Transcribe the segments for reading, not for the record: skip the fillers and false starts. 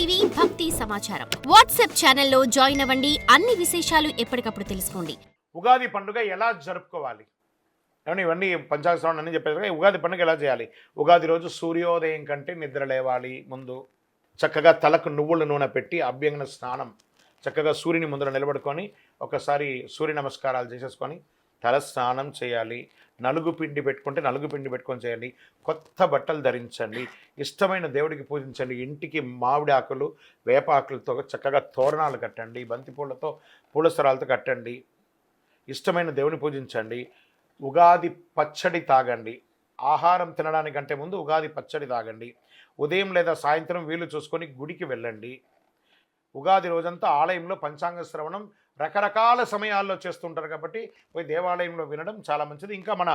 TV భక్తి సమాచారం WhatsApp ఛానల్లో జాయిన్ అవ్వండి. అన్ని విశేషాలు ఎప్పటికప్పుడు తెలుసుకోండి. ఉగాది పండుగ ఎలా జరుపుకోవాలి? ఏమన్నా ఇవన్నీ పంచాంగ శ్రవణం అన్నీ చెప్పేది. ఉగాది పండుగ ఎలా చేయాలి? ఉగాది రోజు సూర్యోదయం కంటే నిద్ర లేవాలి. ముందు చక్కగా తలకు నువ్వుల నూనె పెట్టి అభ్యంగన స్నానం చక్కగా సూర్యుని ముందర నిలబడుకొని ఒకసారి సూర్య నమస్కారాలు చేసేసుకొని తల స్నానం చేయాలి. నలుగు పిండి పెట్టుకుంటే నలుగు పిండి పెట్టుకొని చేయండి. కొత్త బట్టలు ధరించండి. ఇష్టమైన దేవుడికి పూజించండి. ఇంటికి మామిడి ఆకులు వేప ఆకులతో చక్కగా తోరణాలు కట్టండి. బంతిపూలతో పూల సరాలతో కట్టండి. ఇష్టమైన దేవుని పూజించండి. ఉగాది పచ్చడి తాగండి. ఆహారం తినడానికంటే ముందు ఉగాది పచ్చడి తాగండి. ఉదయం లేదా సాయంత్రం వీలు చూసుకొని గుడికి వెళ్ళండి. ఉగాది రోజంతా ఆలయంలో పంచాంగ శ్రవణం రకరకాల సమయాల్లో చేస్తుంటారు కాబట్టి పోయి దేవాలయంలో వినడం చాలా మంచిది. ఇంకా మన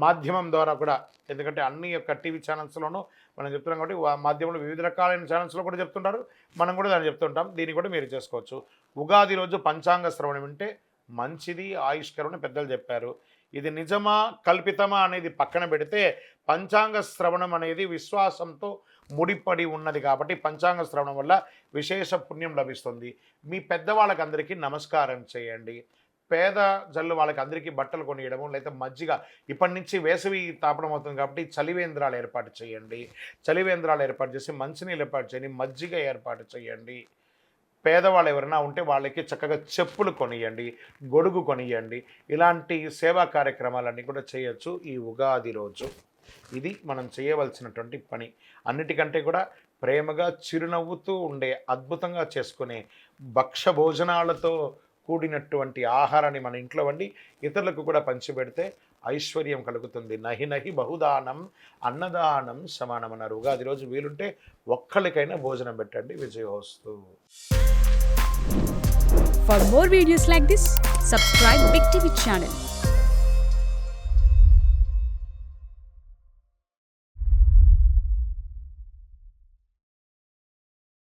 మాధ్యమం ద్వారా కూడా, ఎందుకంటే అన్ని యొక్క టీవీ ఛానల్స్లోనూ మనం చెప్తున్నాం కాబట్టి మాధ్యమంలో వివిధ రకాలైన ఛానల్స్లో కూడా చెప్తుంటారు, మనం కూడా దాన్ని చెప్తుంటాం. దీన్ని కూడా మీరు చేసుకోవచ్చు. ఉగాది రోజు పంచాంగ శ్రవణం వింటే మంచిది, ఆయుష్కరమని పెద్దలు చెప్పారు. ఇది నిజమా కల్పితమా అనేది పక్కన పెడితే పంచాంగ శ్రవణం అనేది విశ్వాసంతో ముడిపడి ఉన్నది కాబట్టి పంచాంగ శ్రవణం వల్ల విశేష పుణ్యం లభిస్తుంది. మీ పెద్దవాళ్ళకి అందరికీ నమస్కారం చేయండి. పేద జల్లు వాళ్ళకి అందరికీ బట్టలు కొనియడము, లేదా మజ్జిగ, ఇప్పటి నుంచి వేసవి తాపడం అవుతుంది కాబట్టి చలివేంద్రాలు ఏర్పాటు చేయండి. చలివేంద్రాలు ఏర్పాటు చేసి మంచినీళ్ళు ఏర్పాటు చేయండి. మజ్జిగ ఏర్పాటు చేయండి. పేదవాళ్ళు ఎవరైనా ఉంటే వాళ్ళకి చక్కగా చెప్పులు కొనియండి, గొడుగు కొనియండి. ఇలాంటి సేవా కార్యక్రమాలన్నీ కూడా చేయొచ్చు ఈ ఉగాది రోజు. ఇది మనం చేయవలసినటువంటి పని. అన్నిటికంటే కూడా ప్రేమగా చిరునవ్వుతూ ఉండే, అద్భుతంగా చేసుకునే భక్ష భోజనాలతో కూడినటువంటి ఆహారాన్ని మన ఇంట్లో వండి ఇతరులకు కూడా పంచిపెడితే ఐశ్వర్యం కలుగుతుంది. నహి నహి బహుదానం అన్నదానం సమానం అన్నారు. ఉగాది రోజు వీలుంటే ఒక్కరికైనా భోజనం పెట్టండి. విజయోస్తు. For more videos like this, subscribe Big TV channel.